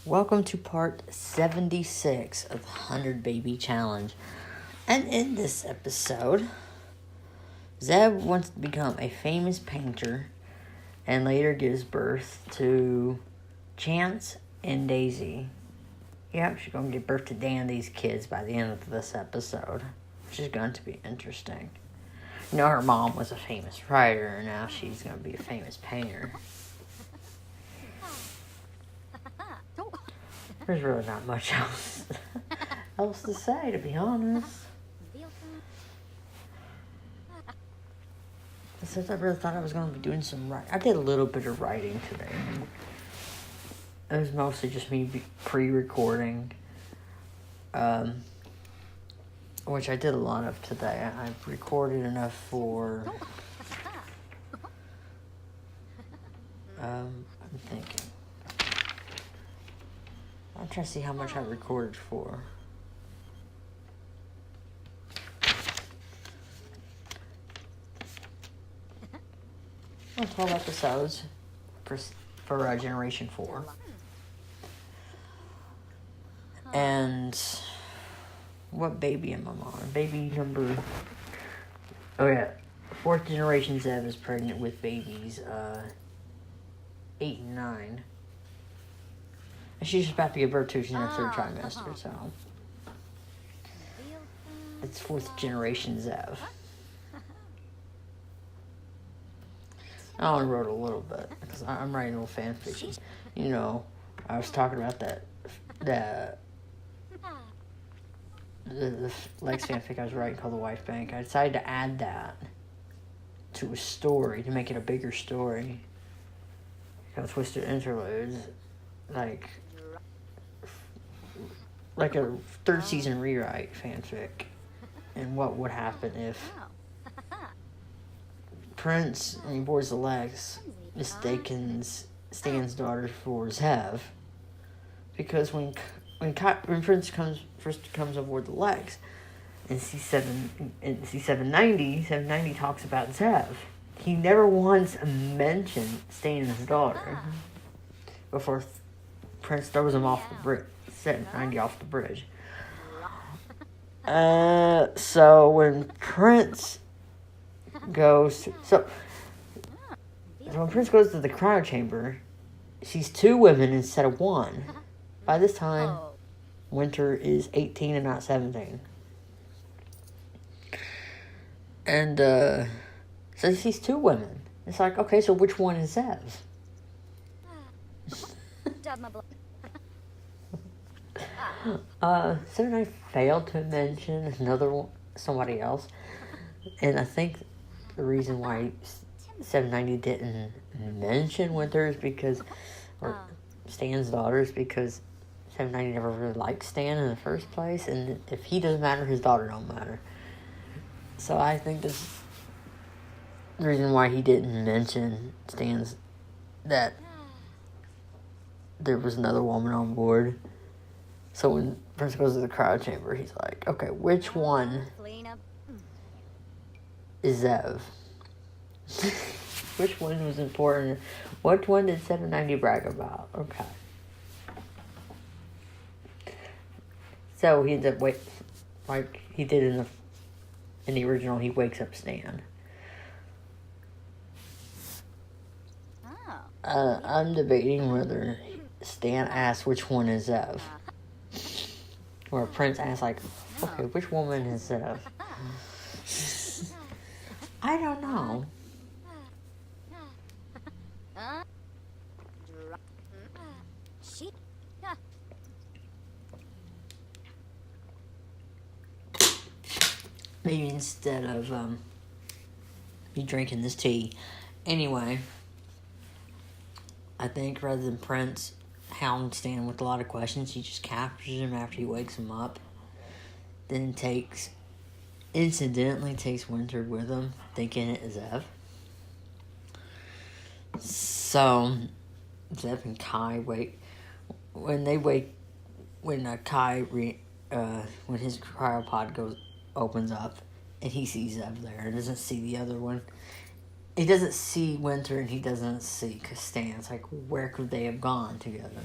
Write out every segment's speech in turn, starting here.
Welcome to part 76 of the 100 Baby Challenge. And in this episode, Zev wants to become a famous painter and later gives birth to Chance and Daisy. Yep, she's going to give birth to Dandy's kids by the end of this episode, which is going to be interesting. You know, her mom was a famous writer, and now she's going to be a famous painter. There's really not much else to say, to be honest. Since I really thought I was going to be doing some writing. I did a little bit of writing today. It was mostly just me pre-recording, which I did a lot of today. I've recorded enough for, I'm thinking. I'm trying to see how much I recorded for. Well, 12 episodes for Generation 4. And what baby am I on? Baby number... Oh yeah, 4th generation Zev is pregnant with babies 8 and 9. And she's about to give birth to, she's in her 3rd trimester, so... It's 4th generation Zev. I only wrote a little bit, because I'm writing a little fan fiction. You know, I was talking about the Lex fanfic I was writing called The Wife Bank. I decided to add that to a story, to make it a bigger story. Got twisted interludes, like a 3rd season rewrite fanfic, and what would happen if Prince, and he boards the Lex, mistakes Stan's daughter for Zev, because when Prince first comes aboard the Lex in C790 talks about Zev. He never once mentioned Stan's daughter before Prince throws him off the bridge, 790 off the bridge. So when Prince goes to, when Prince goes to the cryo chamber, sees 2 women instead of 1. By this time, Winter is 18 and not 17. And so he sees 2 women. It's like, okay, so which one is Zev? So I failed to mention another one, somebody else, and I think the reason why 790 didn't mention Winter is because, or Stan's daughter, is because 790 never really liked Stan in the first place, and if he doesn't matter, his daughter don't matter. So I think this the reason why he didn't mention Stan's, that there was another woman on board. So when Prince goes to the cryo chamber, he's like, okay, which one is Zev? Which one was important? What one did 790 brag about? Okay. So he ends up like he did in the original. He wakes up Stan. I'm debating whether Stan asks which one is Zev, or Prince asks like, okay, which woman is Zev? I don't know. Maybe instead of me drinking this tea. Anyway, I think rather than Prince hound Stan with a lot of questions, he just captures him after he wakes him up. Then incidentally takes Winter with him, thinking it is Zev. So Zev and Kai wait. When Kai when his cryopod opens up, and he sees Zev there, and doesn't see the other one. He doesn't see Winter, and he doesn't see Stan. It's like, where could they have gone together?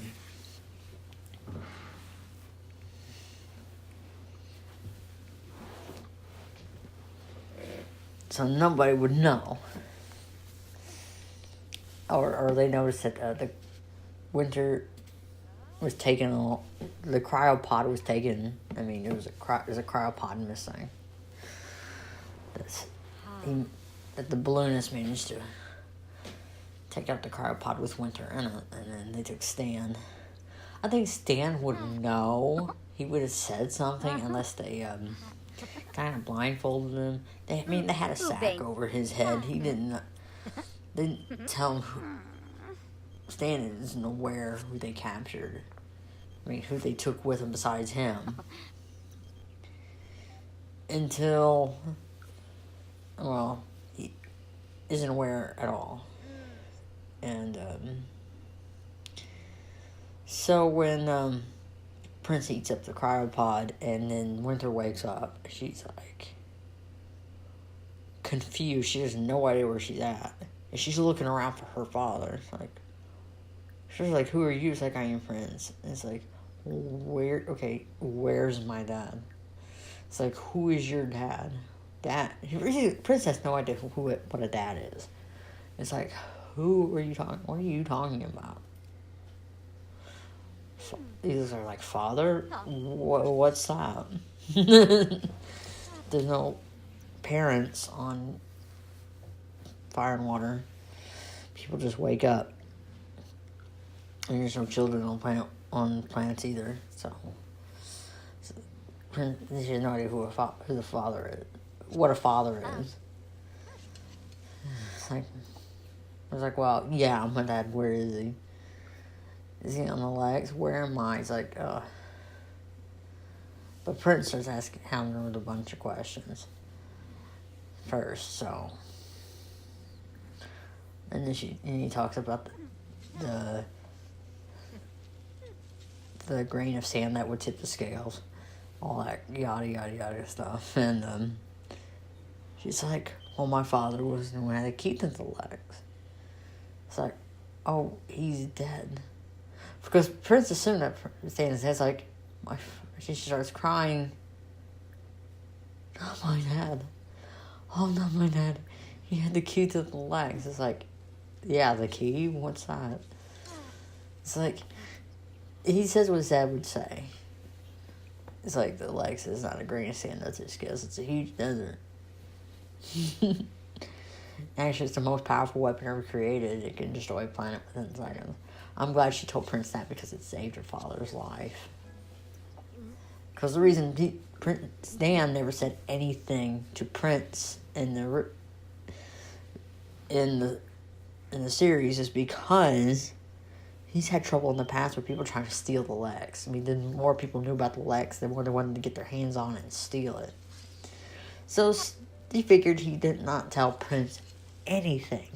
so nobody would know. Or they noticed that the winter was taken, the cryopod was taken. I mean, there's a cryopod missing. That the balloonist managed to take out the cryopod with Winter in it, and then they took Stan. I think Stan would know. He would have said something unless they kind of blindfolded him. They had a sack over his head. He didn't tell him. Stan isn't aware who they captured. I mean, who they took with them besides him. Until, well, he isn't aware at all. And, so when, Prince eats up the cryopod and then Winter wakes up, she's like confused. She has no idea where she's at. And she's looking around for her father. It's like, she's like, who are you? It's like, I am Prince. And it's like, where's my dad? It's like, who is your dad? Prince has no idea what a dad is. It's like, what are you talking about? These are like, father? What's that? There's no parents on Fire and Water. People just wake up. And there's no children on planets either. So Prince has no idea who the father is. What a father is. It's like, I was like, well, yeah, my dad, where is he? Is he on the legs? Where am I? He's like, But Prince starts hounding him with a bunch of questions first, so. And then he talks about the grain of sand that would tip the scales. All that yada yada yada stuff. And she's like, well, my father was the one that keep the legs. It's like, oh, he's dead. Because Prince assumed that Stan's head's like, she starts crying. Not my dad. Oh, not my dad. He had the key to the legs. It's like, yeah, the key? What's that? It's like, he says what his dad would say. It's like, the legs is not a grain of sand, that's his scales. It's a huge desert. Actually, it's the most powerful weapon ever created. It can destroy a planet within seconds. I'm glad she told Prince that because it saved her father's life. Because the reason Stan never said anything to Prince in the series is because he's had trouble in the past with people trying to steal the Lex. I mean, the more people knew about the Lex, the more they wanted to get their hands on it and steal it. So he figured he did not tell Prince anything.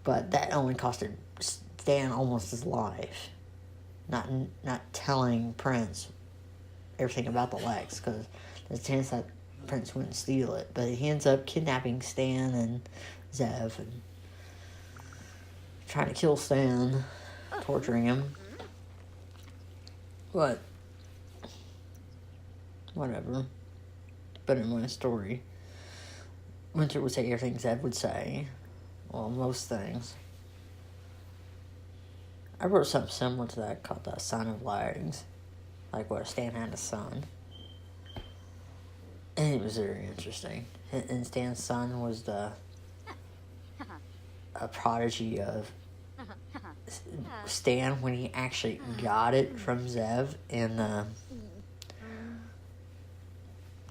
But that only costed Stan almost his life. Not telling Prince everything about the Lex, because there's a chance that Prince wouldn't steal it. But he ends up kidnapping Stan and Zev and trying to kill Stan, torturing him. But whatever. But in my story, Winter would say everything Zev would say. Well, most things. I wrote something similar to that called the Son of Legs. Like what Stan had a son. And it was very interesting. And Stan's son was a prodigy of Stan when he actually got it from Zev in the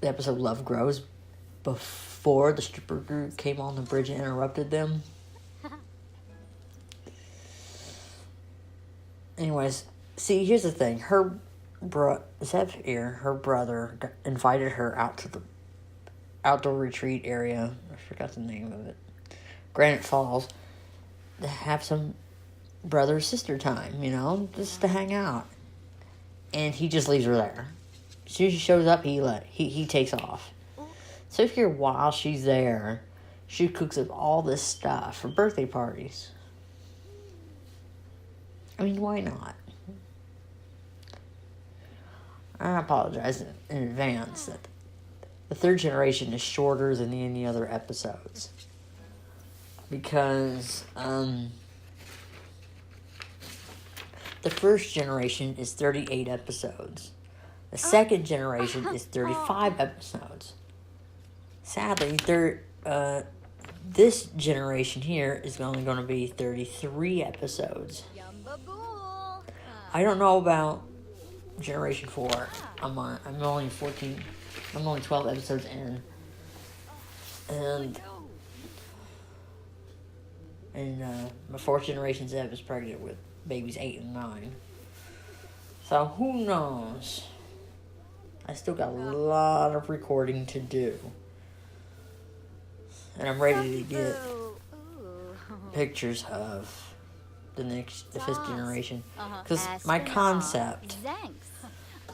episode Love Grows, before the stripper group came on the bridge and interrupted them. Anyways, see, here's the thing. Zev here, her brother, invited her out to the outdoor retreat area. I forgot the name of it. Granite Falls. To have some brother-sister time, just to hang out. And he just leaves her there. As soon as she shows up, he takes off. So if you're while she's there, she cooks up all this stuff for birthday parties. I mean, why not? I apologize in advance that the third generation is shorter than any other episodes. Because the first generation is 38 episodes. The second generation is 35 episodes. Sadly, this generation here is only going to be 33 episodes. I don't know about Generation 4. I'm only 12 episodes in. And my fourth generation Zev is pregnant with babies 8 and 9. So who knows? I still got a lot of recording to do. And I'm ready to get pictures of the fifth generation. Because my concept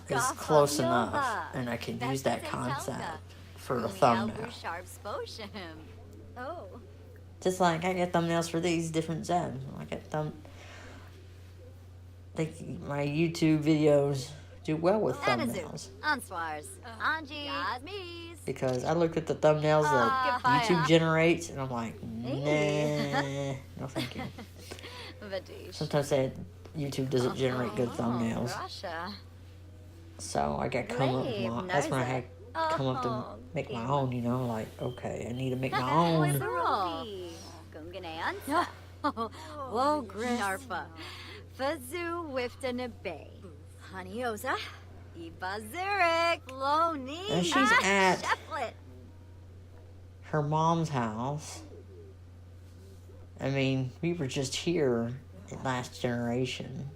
is close enough. And I can use that concept for a thumbnail. Just like I get thumbnails for these different Zebs. I get my YouTube videos do well with thumbnails. Because I look at the thumbnails that YouTube generates and I'm like, nah, no thank you. Sometimes YouTube doesn't generate good thumbnails. So I got come up with that's when I had come up to make my own, like, okay, I need to make my own. Whoa, Narfa. Fazu Wiftana Bay. Honeyoza. Ibazirik. Loni. And she's at her mom's house. I mean, we were just here in last generation.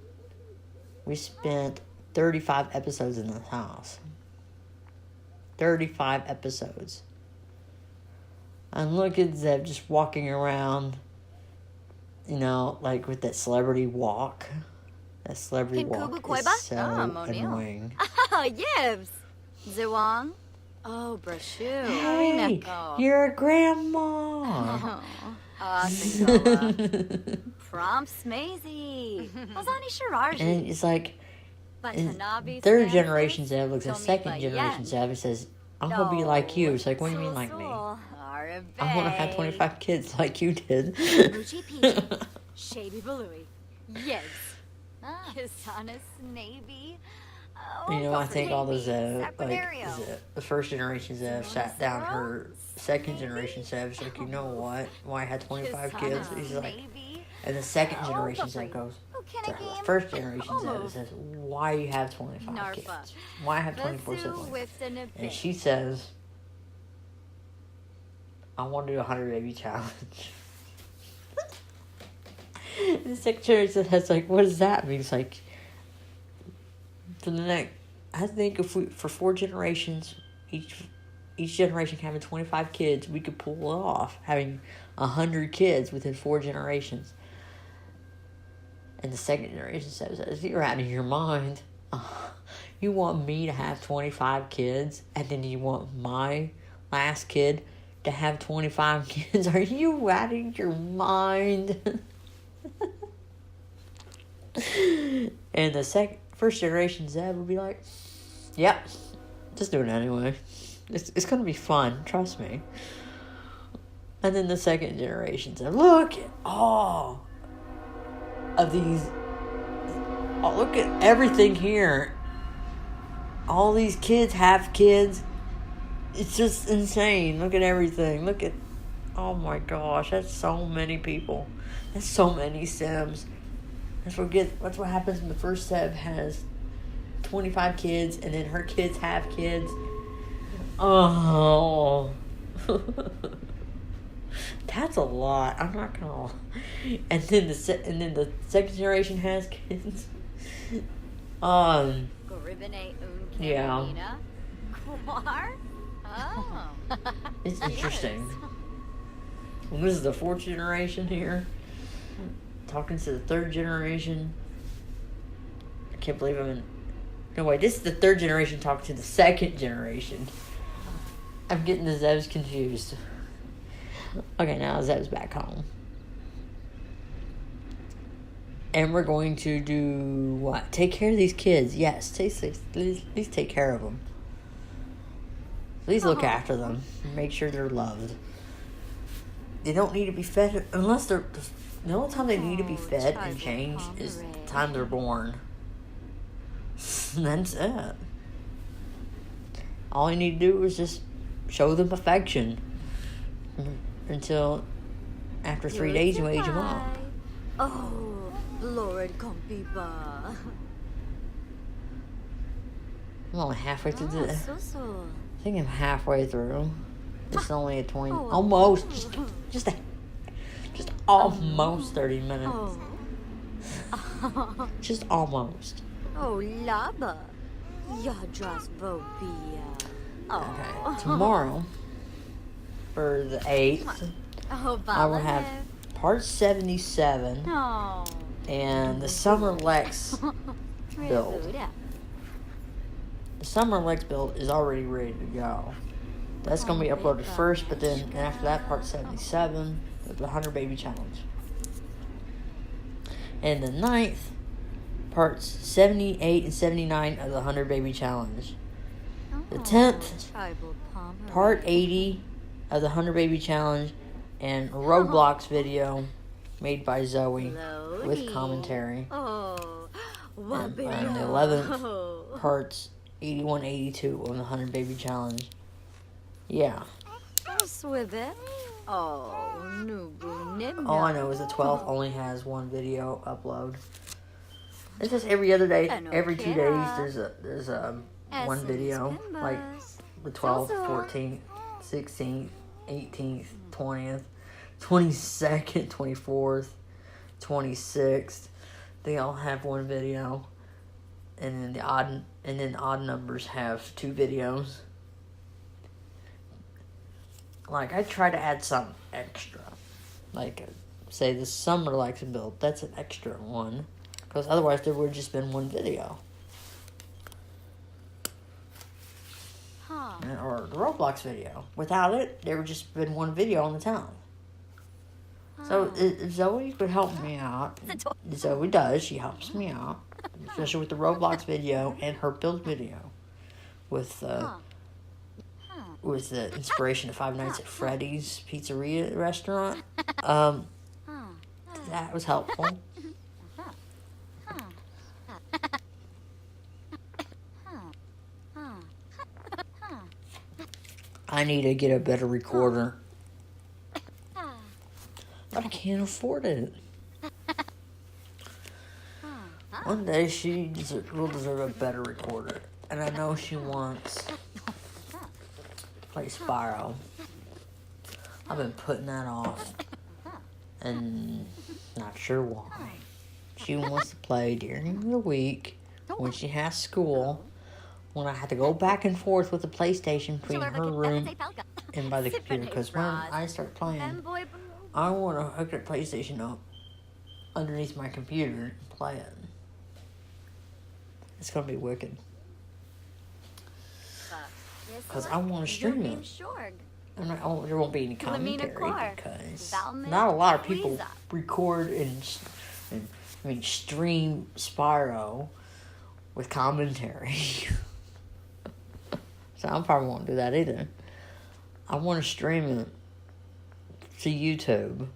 We spent 35 episodes in this house. 35 episodes. And look at Zeb just walking around, like with that celebrity walk. That celebrity walk is so annoying. Yibs. Ziwang. Oh, Brashu. Hey, you're a grandma. Prom Smazy. Ozani Shirarji. And it's like, third generation Zeb looks at second generation Zeb and says, I'm going to be like you. It's like, what do you mean like me? I want to have 25 kids like you did. Shaby Balui. Yes. Kisanas Navy. I think all the Zev, the first generation Zev sat down her second generation Zev. She's like, you know what? Why I had 25 kids? He's like, and the second generation Zev goes to her first generation Zev and says, why you have 25 kids? Why I have 24 siblings? And she says, I want to do a 100 baby challenge. The secretary says, like, what does that mean? It's like, for the next, I think for 4 generations, each generation having 25 kids, we could pull it off, having 100 kids within 4 generations. And the second generation says, you're out of your mind. You want me to have 25 kids, and then you want my last kid to have 25 kids? Are you out of your mind? And the first generation Zeb would be like, yep, just do it anyway. It's going to be fun, trust me. And then the second generation Zeb, look at all of these, look at everything here. All these kids have kids. It's just insane. Look at everything. Look at, oh my gosh, that's so many people. That's so many Sims. That's what happens when the first Seb has 25 kids and then her kids have kids. Oh. That's a lot. I'm not gonna. And then the second generation has kids. Yeah. It's interesting. And this is the 4th generation here. Talking to the 3rd generation. I can't believe I'm in. No, wait, this is the 3rd generation talking to the 2nd generation. I'm getting the Zebs confused. Okay, now Zeb's back home. And we're going to do what? Take care of these kids. Yes, please take care of them. Please look after them. Make sure they're loved. They don't need to be fed unless they're... The only time they need to be fed and changed is the time they're born. And that's it. All you need to do is just show them affection. Until after 3 days you age them up. Oh, Lord Compiba. I'm only halfway through the... So. I think I'm halfway through. It's only a 20... Almost. Just almost 30 minutes. Oh. Just almost. Oh, Laba. Yadras Vobia. Oh. Okay. Tomorrow, for the 8th, Oh, I will have part 77 Oh. and the Summer Lex build. The Summer Lex build is already ready to go. That's going to be uploaded first, but then after that, part 77, the 100 Baby Challenge. And the 9th, parts 78 and 79 of the 100 Baby Challenge. The 10th, part 80 of the 100 Baby Challenge and Roblox video made by Zoe with commentary. Oh. And the 11th, parts 81, 82 of the 100 Baby Challenge. Yeah. Oh, Swibbit. Oh, Nubu Nibna. All I know is the 12th only has one video upload. It's just every other day, every 2 days, there's one video, like the 12th, 14th, 16th, 18th, 20th, 22nd, 24th, 26th. They all have one video, and then the odd numbers have 2 videos. Like, I try to add something extra. Like, say the Summer Lex build, that's an extra one. Because otherwise there would have just been one video. Or the Roblox video. Without it, there would just been one video on the town. So, if Zoe could help me out. Zoe does, she helps me out. Especially with the Roblox video and her build video. With the inspiration of Five Nights at Freddy's Pizzeria restaurant. That was helpful. I need to get a better recorder. But I can't afford it. One day she will deserve a better recorder. And I know she wants to play Spyro. I've been putting that off. And not sure why. She wants to play during the week when she has school. When I have to go back and forth with the PlayStation between her room and by the computer. Because when I start playing, I want to hook the PlayStation up underneath my computer and play it. It's going to be wicked. Because I want to stream it. And there won't be any commentary because not a lot of people record and stream Spyro with commentary. So I probably won't do that either. I want to stream it to YouTube.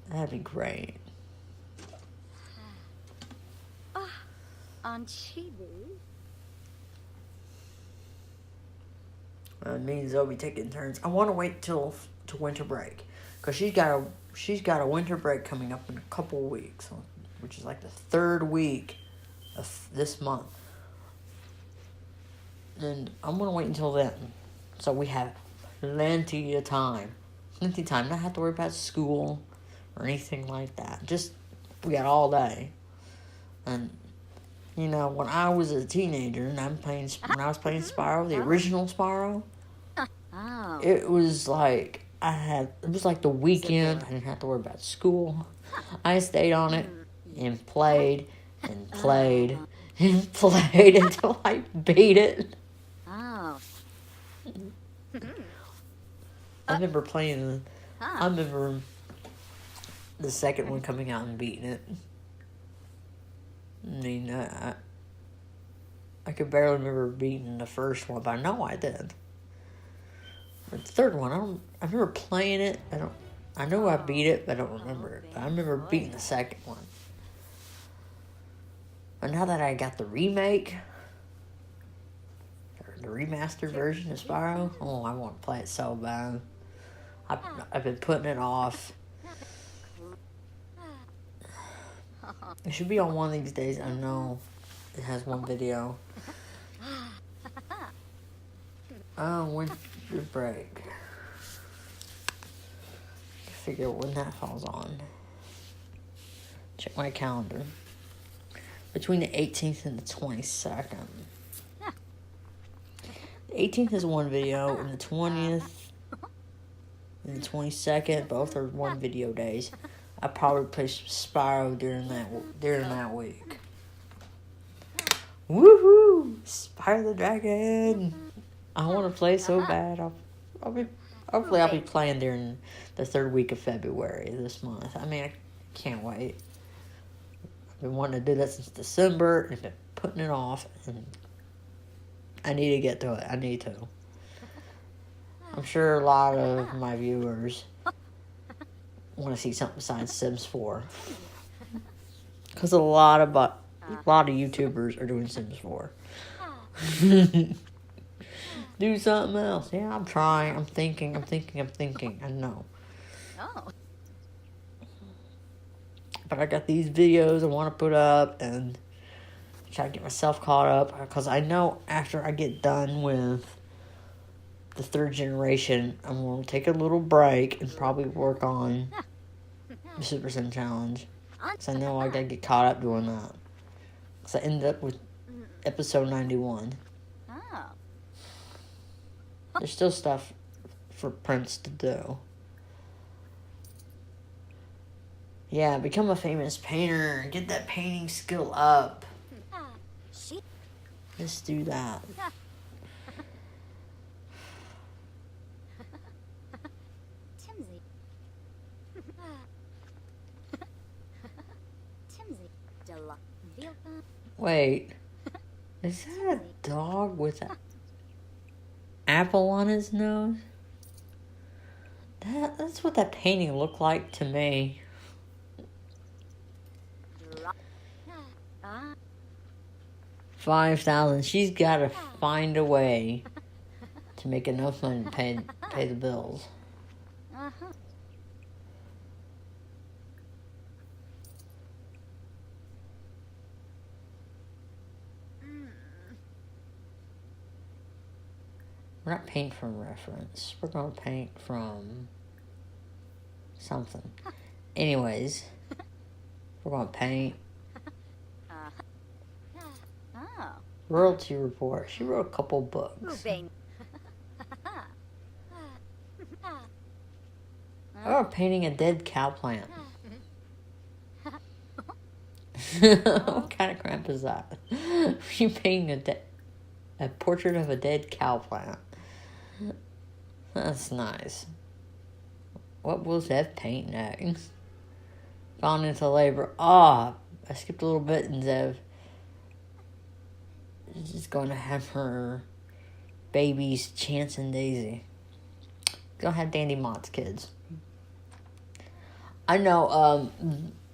That'd be great. On Chibi. Me and Zoe taking turns. I want to wait till to winter break because she's got a winter break coming up in a couple of weeks, which is like the 3rd week of this month. And I'm gonna wait until then, so we have plenty of time. Not have to worry about school or anything like that. Just we got all day. And you know, when I was a teenager and when I was playing Spyro, the original Spyro, it was like it was like the weekend. I didn't have to worry about school. I stayed on it and played and played and played until I beat it. Oh. I remember playing. I remember the second one coming out and beating it. I mean, I could barely remember beating the first one, but I know I did. But the third one, I remember playing it. I know I beat it, but I don't remember it. But I remember beating the second one. But now that I got the remake, or the remastered version of Spyro, oh, I want to play it so bad. I've been putting it off. It should be on one of these days. I know it has one video. Oh, winter break. Figure when that falls on. Check my calendar. Between the 18th and the 22nd. The 18th is one video, and the 20th and the 22nd, both are one video days. I probably play Spyro during that week. Woohoo! Spyro the Dragon! I want to play so bad. Hopefully I'll be playing during the third week of February this month. I mean, I can't wait. I've been wanting to do that since December, and I've been putting it off, and I need to get to it. I need to. I'm sure a lot of my viewers want to see something besides Sims 4. Because a lot of YouTubers are doing Sims 4. Do something else. Yeah, I'm trying. I'm thinking. I know. Oh. But I got these videos I want to put up and try to get myself caught up. Because I know after I get done with the third generation, I'm going to take a little break and probably work on the Super Sim Challenge. Because I know I got to get caught up doing that. Because I ended up with episode 91. Oh. There's still stuff for Prince to do. Yeah, become a famous painter. Get that painting skill up. Let's do that. Wait, is that a dog with an apple on his nose? That's what that painting looked like to me. 5,000. She's got to find a way to make enough money to pay the bills. We're not painting from reference. We're going to paint from something. Anyways, we're going to paint. Royalty report. She wrote a couple books. Oh, painting a dead cow plant. What kind of crap is that? You painting a portrait of a dead cow plant. That's nice. What will Zev paint next? Gone into labor. I skipped a little bit, and Zev is just going to have her babies, Chance and Daisy. Gonna have Dandy Mott's kids. I know,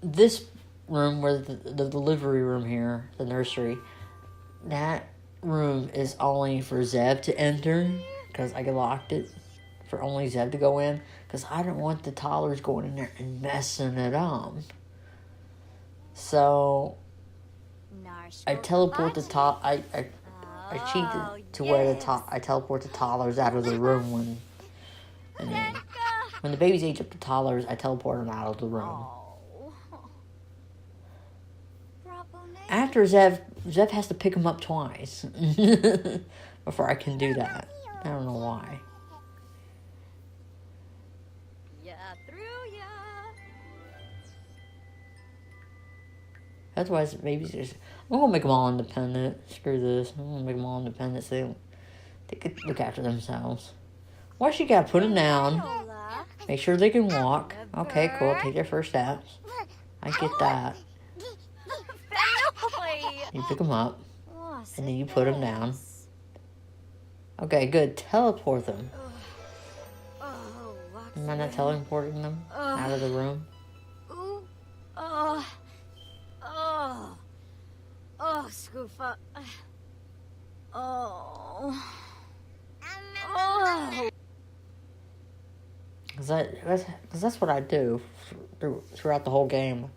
this room, where the delivery room here, the nursery, that room is only for Zev to enter, because I locked it for only Zev to go in, because I don't want the toddlers going in there and messing it up. So I teleport the I cheated to where I teleport the toddlers out of the room when the babies age up to toddlers, I teleport them out of the room. After Zev has to pick them up twice before I can do that. I don't know why. That's why babies just... I'm going to make them all independent. Screw this. I'm going to make them all independent so they could look after themselves. Why she got to put them down? Make sure they can walk. Okay, cool. Take their first steps. I get that. You pick them up. And then you put them down. Okay, good. Teleport them. Am I not teleporting them out of the room? Scoofa. Cause that's what I do throughout the whole game.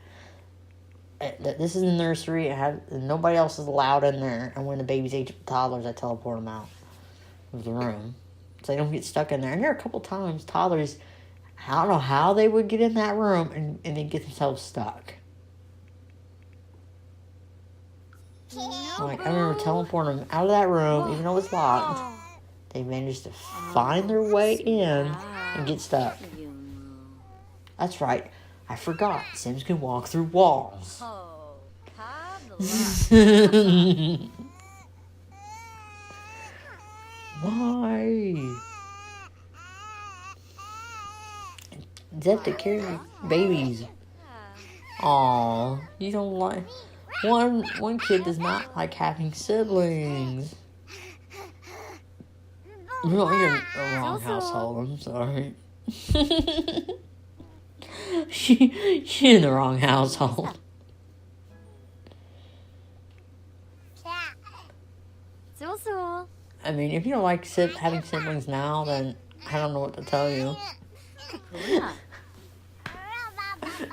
This is the nursery. Nobody else is allowed in there. And when the baby's age toddlers, I teleport them out of the room, so they don't get stuck in there. And there are a couple times toddlers, I don't know how they would get in that room and then get themselves stuck. Like, I remember teleporting them out of that room, even though it's locked. They managed to find their way in and get stuck. That's right. I forgot. Sims can walk through walls. Why? Zeb to carry babies. Aw, you don't like... One kid does not like having siblings. No, you're in the wrong household. I'm sorry. She's in the wrong household. I mean, if you don't like having siblings now, then I don't know what to tell you.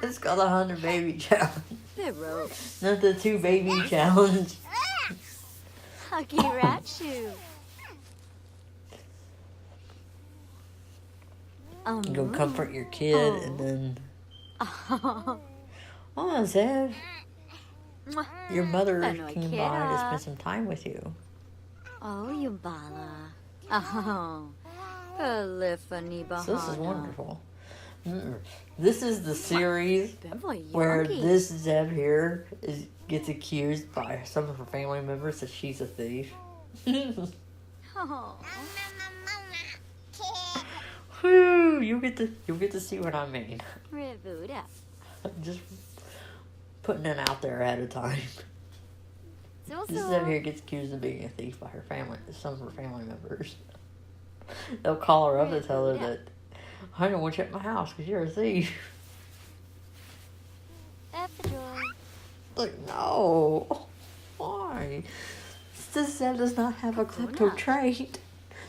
It's called the 100 baby challenge. Not the 2 baby challenge. You go comfort your kid and then... Oh, Zeb. Your mother came by to spend some time with you. Oh, Yumbala. Oh, So this is wonderful. This is the series where this Zeb here gets accused by some of her family members that she's a thief. Oh. Whew, you'll get to see what I mean. I'm just putting it out there ahead of time. This Zeb here gets accused of being a thief by some of her family members. They'll call her up to tell her that I don't want you at my house because you're a thief. Like, no. Why? This Zeb does not have a klepto trait.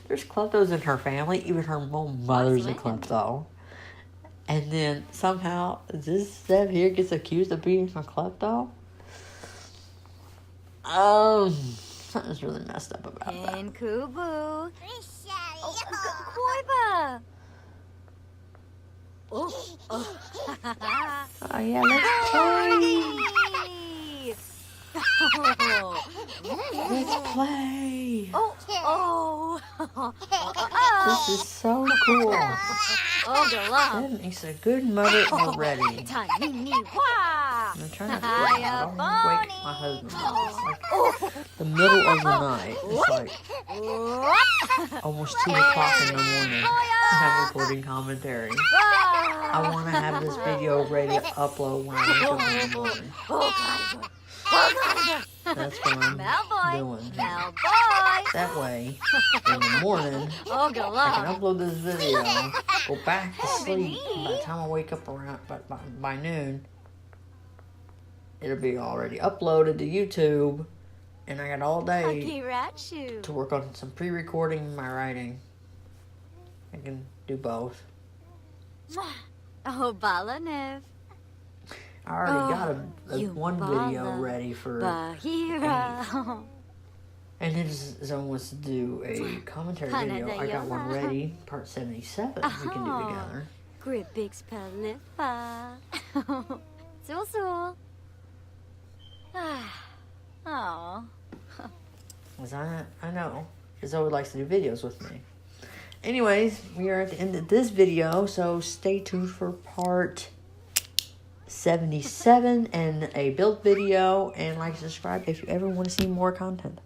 There's kleptos in her family. Even her own mother's a klepto. And then somehow this Zeb here gets accused of being a klepto. Something's really messed up about that. And Kubu. Koiba. Oh yeah, let's play. Let's play. This is so cool. That makes a good mother already. I'm trying not to I don't want to wake my husband up. It's like the middle of the night. It's like almost 2 o'clock in the morning. I'm recording commentary. I want to have this video ready to upload when I wake up in the morning. That's what I'm doing. That way, in the morning, I can upload this video, go back to sleep, and by the time I wake up around by noon, it'll be already uploaded to YouTube, and I got all day to work on some pre-recording and my writing. I can do both. Oh, Balanev. I already got one video ready for Bahira. and then someone wants to do a commentary video. I got one ready, part 77. We can do together. Gribix Palifa. Sul. Oh. I know. Because Zoe likes to do videos with me. Anyways, we are at the end of this video, so stay tuned for part 77 and a build video, and like, subscribe if you ever want to see more content.